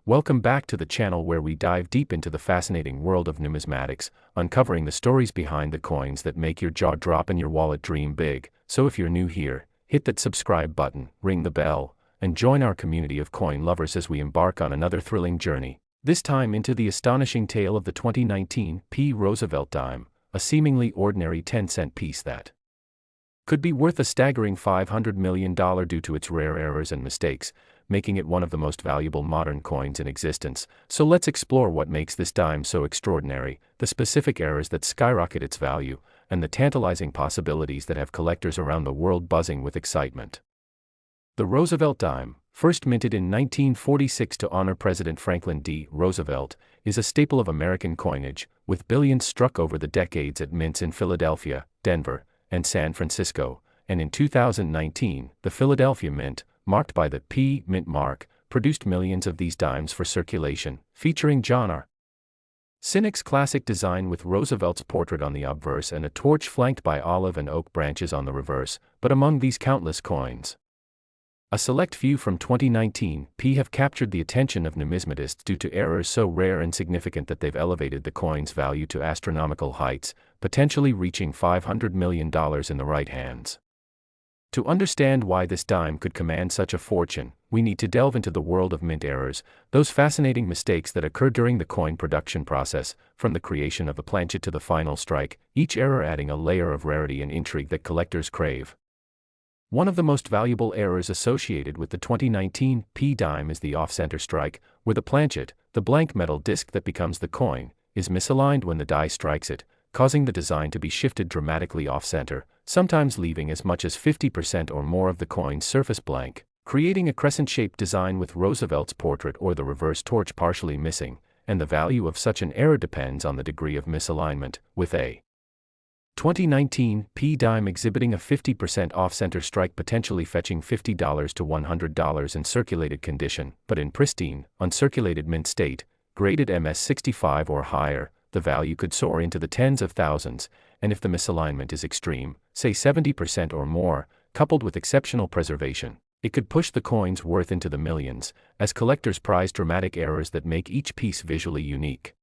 Welcome back to the channel where we dive deep into the fascinating world of numismatics, uncovering the stories behind the coins that make your jaw drop and your wallet dream big. So if you're new here, hit that subscribe button, ring the bell, and join our community of coin lovers as we embark on another thrilling journey. This time into the astonishing tale of the 2019 P. Roosevelt dime, a seemingly ordinary 10-cent piece that could be worth a staggering $500 million due to its rare errors and mistakes, making it one of the most valuable modern coins in existence. So let's explore what makes this dime so extraordinary, the specific errors that skyrocket its value, and the tantalizing possibilities that have collectors around the world buzzing with excitement. The Roosevelt dime, first minted in 1946 to honor President Franklin D. Roosevelt, is a staple of American coinage, with billions struck over the decades at mints in Philadelphia, Denver, and San Francisco, and in 2019, the Philadelphia Mint, marked by the P. Mint mark, produced millions of these dimes for circulation, featuring John R. Sinek's classic design with Roosevelt's portrait on the obverse and a torch flanked by olive and oak branches on the reverse. But among these countless coins, a select few from 2019 P have captured the attention of numismatists due to errors so rare and significant that they've elevated the coin's value to astronomical heights, potentially reaching $500 million in the right hands. To understand why this dime could command such a fortune, we need to delve into the world of mint errors, those fascinating mistakes that occur during the coin production process, from the creation of the planchet to the final strike, each error adding a layer of rarity and intrigue that collectors crave. One of the most valuable errors associated with the 2019 P dime is the off-center strike, where the planchet, the blank metal disc that becomes the coin, is misaligned when the die strikes it, causing the design to be shifted dramatically off-center, sometimes leaving as much as 50% or more of the coin's surface blank, creating a crescent-shaped design with Roosevelt's portrait or the reverse torch partially missing, and the value of such an error depends on the degree of misalignment, with a 2019 P dime exhibiting a 50% off-center strike potentially fetching $50 to $100 in circulated condition, but in pristine, uncirculated mint state, graded MS65 or higher, the value could soar into the tens of thousands, and if the misalignment is extreme, say 70% or more, coupled with exceptional preservation, it could push the coin's worth into the millions, as collectors prize dramatic errors that make each piece visually unique.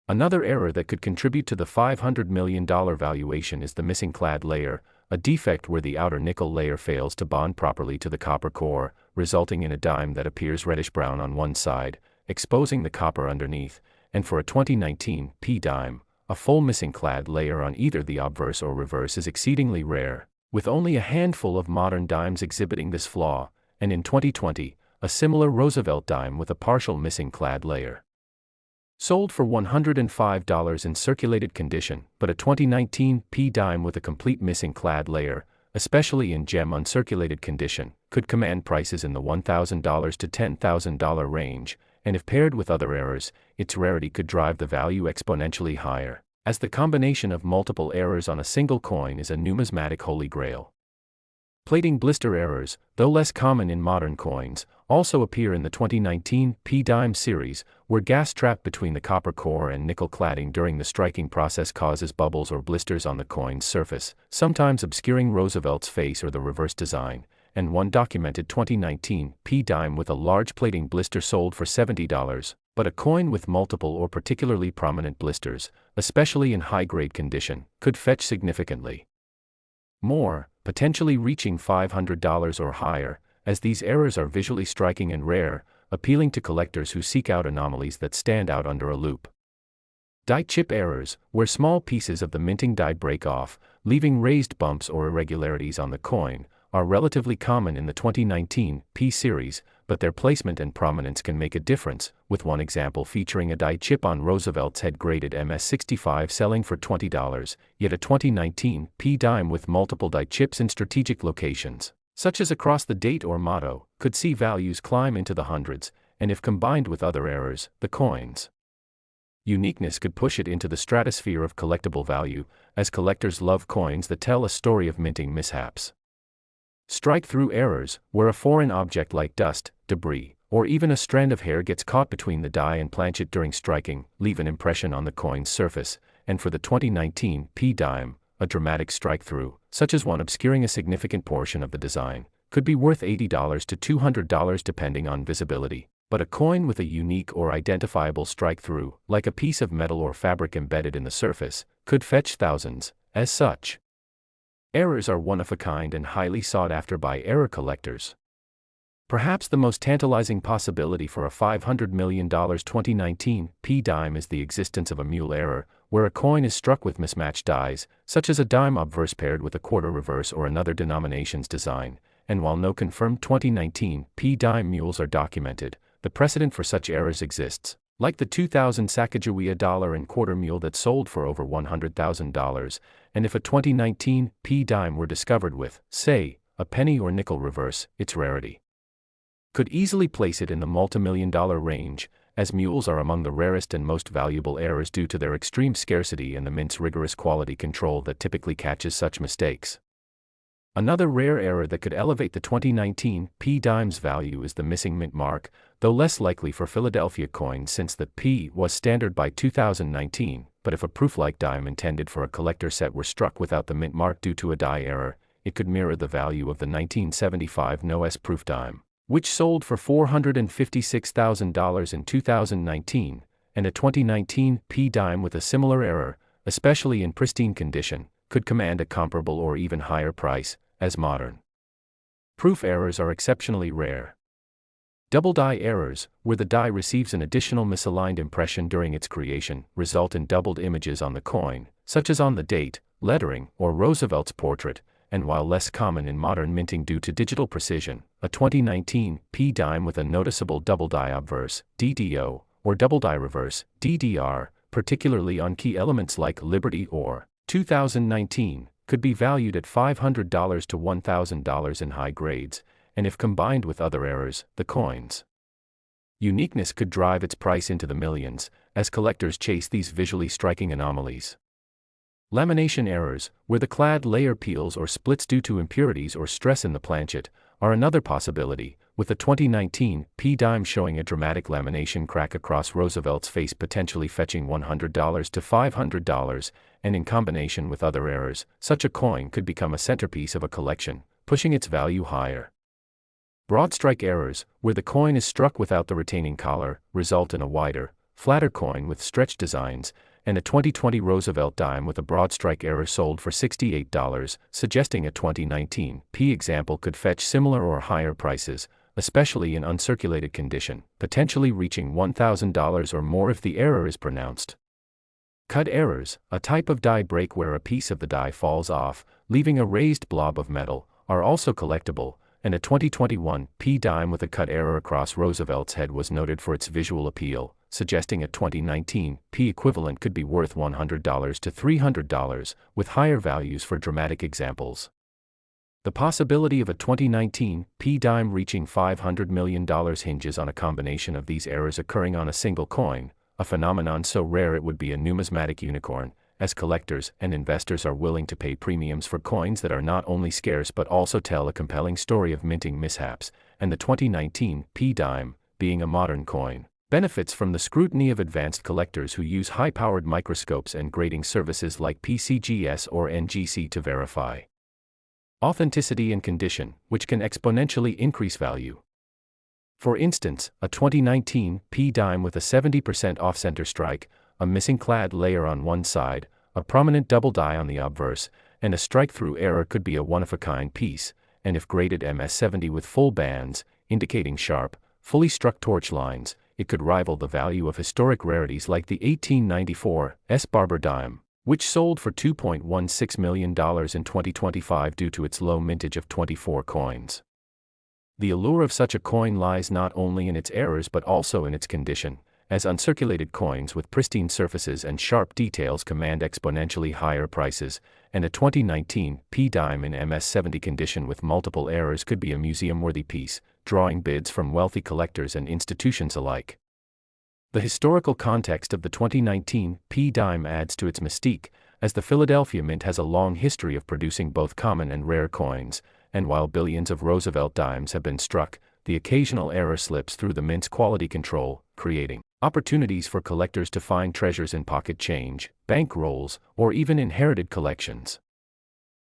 Another error that could contribute to the $500 million valuation is the missing clad layer, a defect where the outer nickel layer fails to bond properly to the copper core, resulting in a dime that appears reddish-brown on one side, exposing the copper underneath, and for a 2019 P dime, a full missing clad layer on either the obverse or reverse is exceedingly rare, with only a handful of modern dimes exhibiting this flaw, and in 2020, a similar Roosevelt dime with a partial missing clad layer sold for $105 in circulated condition, but a 2019 P dime with a complete missing clad layer, especially in gem uncirculated condition, could command prices in the $1,000 to $10,000 range, and if paired with other errors, its rarity could drive the value exponentially higher, as the combination of multiple errors on a single coin is a numismatic holy grail. Plating blister errors, though less common in modern coins, also appear in the 2019 P dime series, where gas trapped between the copper core and nickel cladding during the striking process causes bubbles or blisters on the coin's surface, sometimes obscuring Roosevelt's face or the reverse design, and one documented 2019 P dime with a large plating blister sold for $70, but a coin with multiple or particularly prominent blisters, especially in high-grade condition, could fetch significantly more, potentially reaching $500 or higher, as these errors are visually striking and rare, appealing to collectors who seek out anomalies that stand out under a loupe. Die chip errors, where small pieces of the minting die break off, leaving raised bumps or irregularities on the coin, are relatively common in the 2019 P series, but their placement and prominence can make a difference, with one example featuring a die chip on Roosevelt's head graded MS65 selling for $20, yet a 2019 P dime with multiple die chips in strategic locations, such as across the date or motto, could see values climb into the hundreds, and if combined with other errors, the coin's uniqueness could push it into the stratosphere of collectible value, as collectors love coins that tell a story of minting mishaps. Strike-through errors, where a foreign object like dust, debris, or even a strand of hair gets caught between the die and planchet during striking, leave an impression on the coin's surface, and for the 2019 P dime, a dramatic strike-through, such as one obscuring a significant portion of the design, could be worth $80 to $200 depending on visibility. but a coin with a unique or identifiable strike-through, like a piece of metal or fabric embedded in the surface, could fetch thousands. As such, errors are one of a kind and highly sought after by error collectors. Perhaps the most tantalizing possibility for a $500 million 2019 P-dime is the existence of a mule error, where a coin is struck with mismatched dies, such as a dime obverse paired with a quarter reverse or another denomination's design, and while no confirmed 2019 P-dime mules are documented, the precedent for such errors exists, like the 2000 Sacagawea $1.25 mule that sold for over $100,000, and if a 2019 P-dime were discovered with, say, a penny or nickel reverse, its rarity could easily place it in the multimillion-dollar range, as mules are among the rarest and most valuable errors due to their extreme scarcity and the mint's rigorous quality control that typically catches such mistakes. Another rare error that could elevate the 2019 P-dime's value is the missing mint mark, though less likely for Philadelphia coins since the P was standard by 2019, but if a proof-like dime intended for a collector set were struck without the mint mark due to a die error, it could mirror the value of the 1975 no-S proof dime, which sold for $456,000 in 2019, and a 2019 P-dime with a similar error, especially in pristine condition, could command a comparable or even higher price, as modern proof errors are exceptionally rare. Double die errors, where the die receives an additional misaligned impression during its creation, result in doubled images on the coin, such as on the date, lettering, or Roosevelt's portrait, and while less common in modern minting due to digital precision, a 2019 P-dime with a noticeable double die obverse, DDO, or double die reverse, DDR, particularly on key elements like Liberty or 2019, could be valued at $500 to $1,000 in high grades, and if combined with other errors, the coin's uniqueness could drive its price into the millions, as collectors chase these visually striking anomalies. Lamination errors, where the clad layer peels or splits due to impurities or stress in the planchet, are another possibility, with the 2019 P-dime showing a dramatic lamination crack across Roosevelt's face potentially fetching $100 to $500, and in combination with other errors, such a coin could become a centerpiece of a collection, pushing its value higher. Broad strike errors, where the coin is struck without the retaining collar, result in a wider, flatter coin with stretched designs, and a 2020 Roosevelt dime with a broad strike error sold for $68, suggesting a 2019 P example could fetch similar or higher prices, especially in uncirculated condition, potentially reaching $1,000 or more if the error is pronounced. Cut errors, a type of die break where a piece of the die falls off, leaving a raised blob of metal, are also collectible, and a 2021 P-dime with a cut error across Roosevelt's head was noted for its visual appeal, suggesting a 2019 P equivalent could be worth $100 to $300, with higher values for dramatic examples. The possibility of a 2019 P-dime reaching $500 million hinges on a combination of these errors occurring on a single coin, a phenomenon so rare it would be a numismatic unicorn, as collectors and investors are willing to pay premiums for coins that are not only scarce but also tell a compelling story of minting mishaps, and the 2019 P-dime, being a modern coin, benefits from the scrutiny of advanced collectors who use high-powered microscopes and grading services like PCGS or NGC to verify authenticity and condition, which can exponentially increase value. For instance, a 2019 P-dime with a 70% off-center strike, a missing clad layer on one side, a prominent double die on the obverse, and a strike-through error could be a one-of-a-kind piece, and if graded MS-70 with full bands, indicating sharp, fully struck torch lines, it could rival the value of historic rarities like the 1894 S. Barber dime, which sold for $2.16 million in 2025 due to its low mintage of 24 coins. The allure of such a coin lies not only in its errors but also in its condition, as uncirculated coins with pristine surfaces and sharp details command exponentially higher prices, and a 2019 P-dime in MS-70 condition with multiple errors could be a museum-worthy piece, drawing bids from wealthy collectors and institutions alike. The historical context of the 2019 P-dime adds to its mystique, as the Philadelphia Mint has a long history of producing both common and rare coins, and while billions of Roosevelt dimes have been struck, the occasional error slips through the Mint's quality control, creating opportunities for collectors to find treasures in pocket change, bank rolls, or even inherited collections.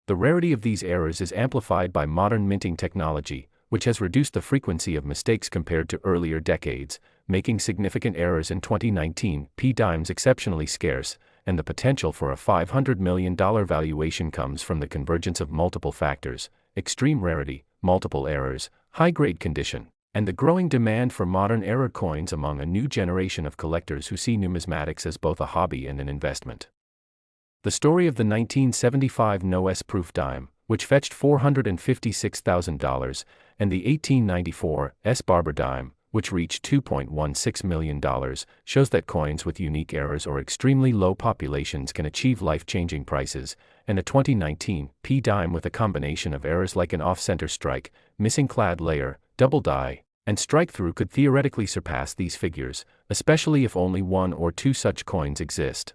The rarity of these errors is amplified by modern minting technology, which has reduced the frequency of mistakes compared to earlier decades, making significant errors in 2019 p-dimes exceptionally scarce, and the potential for a $500 million valuation comes from the convergence of multiple factors: extreme rarity, multiple errors, high-grade condition, and the growing demand for modern era coins among a new generation of collectors who see numismatics as both a hobby and an investment. The story of the 1975 no-s proof dime, which fetched $456,000, and the 1894 S Barber dime, which reached $2.16 million, shows that coins with unique errors or extremely low populations can achieve life-changing prices, and a 2019 p-dime with a combination of errors like an off-center strike, missing clad layer, double die, and strike-through could theoretically surpass these figures, especially if only one or two such coins exist.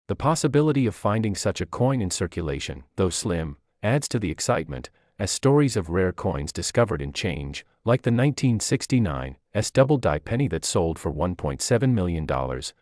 The possibility of finding such a coin in circulation, though slim, adds to the excitement, as stories of rare coins discovered in change, like the 1969 S double die penny that sold for $1.7 million,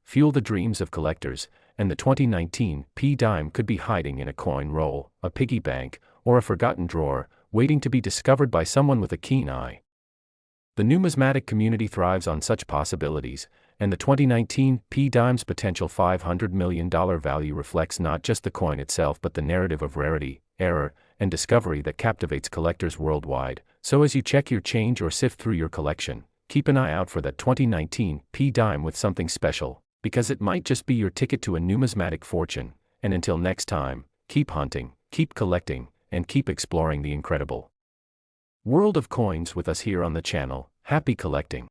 fuel the dreams of collectors, and the 2019 p-dime could be hiding in a coin roll, a piggy bank, or a forgotten drawer, waiting to be discovered by someone with a keen eye. The numismatic community thrives on such possibilities, and the 2019 p-dime's potential $500 million value reflects not just the coin itself but the narrative of rarity, error, and discovery that captivates collectors worldwide. So as you check your change or sift through your collection, keep an eye out for that 2019 p-dime with something special, because it might just be your ticket to a numismatic fortune. And until next time, keep hunting, keep collecting, and keep exploring the incredible world of coins with us here on the channel. Happy collecting!